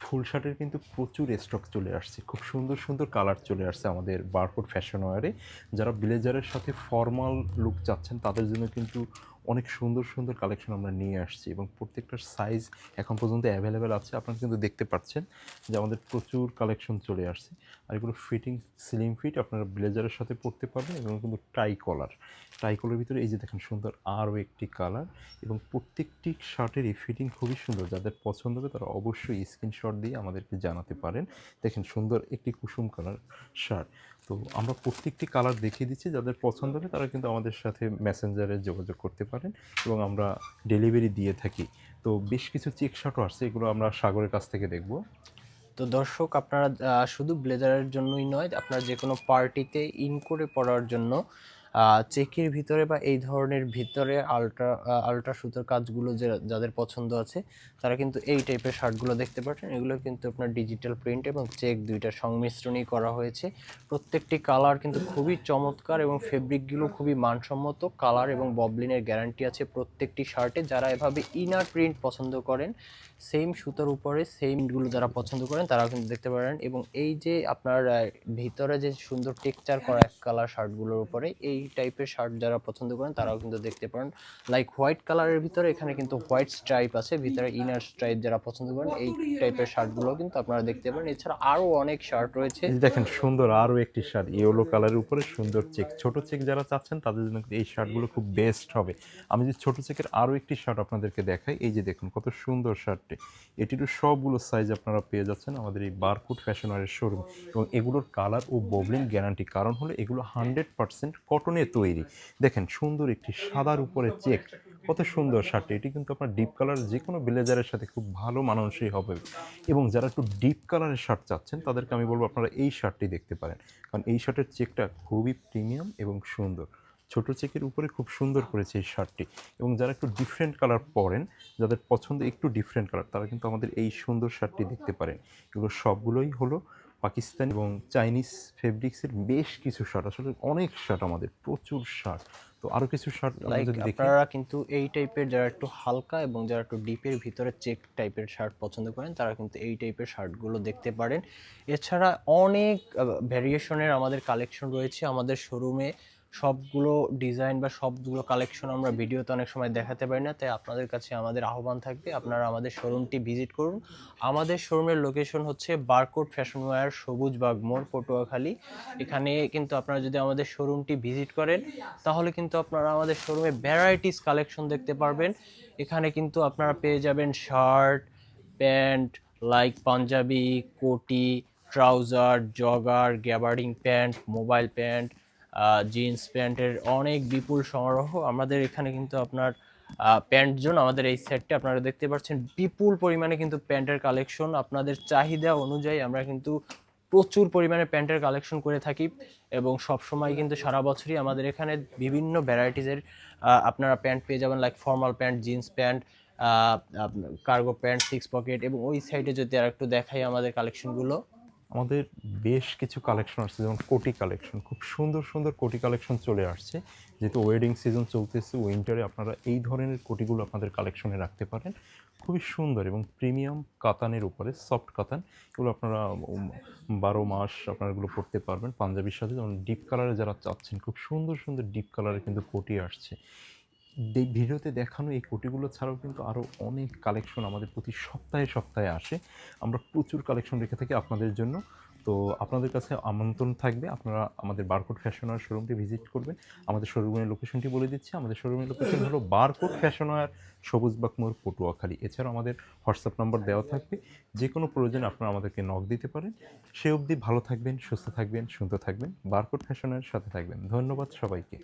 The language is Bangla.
ফুল শার্টের কিন্তু প্রচুর স্টক চলে আসছে, খুব সুন্দর সুন্দর কালার চলে আসছে আমাদের বারকোড ফ্যাশন ওয়্যারে। যারা ব্লেজারের সাথে ফর্মাল লুক চাচ্ছেন তাদের জন্য কিন্তু অনেক সুন্দর সুন্দর কালেকশন আমরা নিয়ে আসছি এবং প্রত্যেকটার সাইজ এখন পর্যন্ত অ্যাভেলেবেল আছে। আপনারা কিন্তু দেখতে পাচ্ছেন যে আমাদের প্রচুর কালেকশন চলে আসছে। আর এগুলো ফিটিং স্লিম ফিট, আপনারা ব্লেজারের সাথে পরতে পারবেন এবং কিন্তু টাই কলার ভিতরে এই যে দেখেন সুন্দর আরও একটি কালার, এবং প্রত্যেকটি শার্টেরই ফিটিং খুবই সুন্দর। যাদের পছন্দ হবে তারা অবশ্যই স্ক্রিনশট দিয়ে আমাদেরকে জানাতে পারেন। দেখেন সুন্দর একটি কুসুম কালার শার্ট। তো আমরা প্রত্যেকটি কালার দেখিয়ে দিচ্ছি, যাদের পছন্দ হবে তারা কিন্তু আমাদের সাথে মেসেঞ্জারে যোগাযোগ করতে পারেন এবং আমরা ডেলিভারি দিয়ে থাকি। তো বেশ কিছু চেক শার্টও আসছে, এগুলো আমরা সাগরের কাছ থেকে দেখব। তো দর্শক, আপনারা শুধু ব্লেজারের জন্যই নয়, আপনারা যে কোনো পার্টিতে ইন করে পরার জন্য চেকের ভিতরে বা এই ধরনের ভিতরে আলট্রা সুতোর কাজগুলো যাদের পছন্দ আছে তারা কিন্তু এই টাইপের শার্টগুলো দেখতে পাচ্ছেন। এগুলো কিন্তু আপনার ডিজিটাল প্রিন্ট এবং চেক দুইটার সংমিশ্রণই করা হয়েছে। প্রত্যেকটি কালার কিন্তু খুবই চমৎকার এবং ফেব্রিকগুলো খুবই মানসম্মত। কালার এবং ববলিনের গ্যারান্টি আছে প্রত্যেকটি শার্টে। যারা এভাবে ইনার প্রিন্ট পছন্দ করেন, সেম সুতোর উপরে সেমগুলো যারা পছন্দ করেন তারাও কিন্তু দেখতে পারেন। এবং এই যে আপনার ভিতরে যে সুন্দর টেক্সচার করা এক কালার শার্টগুলোর উপরে এই টাইপের শার্ট যারা পছন্দ করেন তারাও কিন্তু দেখতে পারেন। লাইক হোয়াইট কালারের ভিতরে এখানে কিন্তু হোয়াইট স্ট্রাইপ আছে, ভিতরে ইনার স্ট্রাইপ যারা পছন্দ করেন এই টাইপের শার্টগুলো কিন্তু আপনারা দেখতে পারেন। এছাড়া আরও অনেক শার্ট রয়েছে। এই যে দেখেন সুন্দর আরও একটি শার্ট ইয়েলো কালারের উপরে সুন্দর চেক, ছোট চেক যারা চাচ্ছেন তাদের জন্য এই শার্টগুলো খুব বেস্ট হবে। আমি যে ছোট চেকের আরও একটি শার্ট আপনাদেরকে দেখাই, এই যে দেখুন কত সুন্দর শার্টটি। এটিরও সবগুলো সাইজ আপনারা পেয়ে যাচ্ছেন আমাদের এই বারকোড ফ্যাশন ওয়্যারের শোরুম। এবং এগুলোর কালার ও ববলিং গ্যারান্টি, কারণ হলো এগুলো 100% কটনে তৈরি। দেখেন সুন্দর একটি সাদার উপরে চেক, কত সুন্দর শার্টটি। এটি কিন্তু আপনার ডিপ কালার যে কোনো ব্লেজারের সাথে খুব ভালো মানানসই হবে। এবং যারা একটু ডিপ কালারের শার্ট চাচ্ছেন তাদেরকে আমি বলবো আপনারা এই শার্টটি দেখতে পারেন, কারণ এই শার্টের চেকটা খুবই প্রিমিয়াম এবং সুন্দর। ছোট চেকের উপরে খুব সুন্দর করেছে এই শার্টটি। এবং যারা একটু ডিফারেন্ট কালার পরেন, যাদের পছন্দ একটু ডিফারেন্ট কালার, তারা কিন্তু আমাদের এই সুন্দর শার্টটি দেখতে পারেন। এগুলো সবগুলোই হলো পাকিস্তানি এবং চাইনিজ ফেব্রিক্সের বেশ কিছু শার্ট। আসলে অনেক শার্ট, আমাদের প্রচুর শার্ট। তো আরও কিছু শার্ট আমরা লাইক যদি দেখি। আপনারা কিন্তু এই টাইপের যারা একটু হালকা এবং যারা একটু ডিপের ভিতরে চেক টাইপের শার্ট পছন্দ করেন তারা কিন্তু এই টাইপের শার্টগুলো দেখতে পারেন। এছাড়া অনেক ভ্যারিয়েশনের আমাদের কালেকশন রয়েছে আমাদের শোরুমে। সবগুলো ডিজাইন বা সবগুলো কালেকশন আমরা ভিডিওতে অনেক সময় দেখাতে পারি না, তাই আপনাদের কাছে আমাদের আহ্বান থাকবে আপনারা আমাদের শোরুমটি ভিজিট করুন। আমাদের শোরুমের লোকেশন হচ্ছে বারকোড ফ্যাশন ওয়্যার, সবুজবাগ মোড়, পটুয়াখালী। এখানে কিন্তু আপনারা যদি আমাদের শোরুমটি ভিজিট করেন তাহলে কিন্তু আপনারা আমাদের শোরুমে ভ্যারাইটিস কালেকশন দেখতে পারবেন। এখানে কিন্তু আপনারা পেয়ে যাবেন শার্ট, প্যান্ট, লাইক পাঞ্জাবি, কোটি, trouser, jogger, gabardine pant, mobile pant, jeans প্যান্টের অনেক বিপুল সমারোহ। আমাদের এখানে কিন্তু আপনার প্যান্ট জোন, আমাদের এই সেটটা আপনারা দেখতে পাচ্ছেন বিপুল পরিমাণে কিন্তু প্যান্টের কালেকশন। আপনাদের চাহিদা অনুযায়ী আমরা কিন্তু প্রচুর পরিমাণে প্যান্টের কালেকশন করে থাকি এবং সব সময় কিন্তু সারা বছরই আমাদের এখানে বিভিন্ন ভ্যারাইটিসের আপনারা প্যান্ট পেয়ে যাবেন, like formal pant, jeans pant, cargo pant, six pocket. এবং ওই সাইডে যদি আর একটু দেখাই আমাদের কালেকশনগুলো। আমাদের বেশ কিছু কালেকশন আসছে, যেমন কোটি কালেকশন, খুব সুন্দর সুন্দর কোটি কালেকশন চলে আসছে। যেহেতু ওয়েডিং সিজন চলতেছে, উইন্টারে আপনারা এই ধরনের কোটিগুলো আপনাদের কালেকশনে রাখতে পারেন। খুবই সুন্দর এবং প্রিমিয়াম কাতানের উপরে, সফট কাতান। এগুলো আপনারা 12 মাস আপনারা এগুলো পরতে পারবেন পাঞ্জাবির সাথে। যেমন ডিপ কালারে যারা চাচ্ছেন, খুব সুন্দর সুন্দর ডিপ কালারে কিন্তু কোটি আসছে। ভিডিওতে দেখানো এই কোটিগুলো ছাড়াও কিন্তু আরও অনেক কালেকশন আমাদের প্রতি সপ্তাহে সপ্তাহে আসে। আমরা প্রচুর কালেকশন রেখে থাকি আপনাদের জন্য। তো আপনাদের কাছে আমন্ত্রণ থাকবে, আপনারা আমাদের বারকোড ফ্যাশন ওয়্যার শোরুমটি ভিজিট করবেন। আমাদের শোরুমের লোকেশনটি বলে দিচ্ছি, আমাদের শোরুমের লোকেশন হলো বারকোড ফ্যাশন ওয়্যার, সবুজবাগ মোড়, পটুয়াখালী। এছাড়াও আমাদের হোয়াটসঅ্যাপ নাম্বার দেওয়া থাকবে, যে কোনো প্রয়োজনে আপনারা আমাদেরকে নক দিতে পারেন। সে অবধি ভালো থাকবেন, সুস্থ থাকবেন, সুন্দর থাকবেন, বারকোড ফ্যাশন ওয়্যারের সাথে থাকবেন। ধন্যবাদ সবাইকে।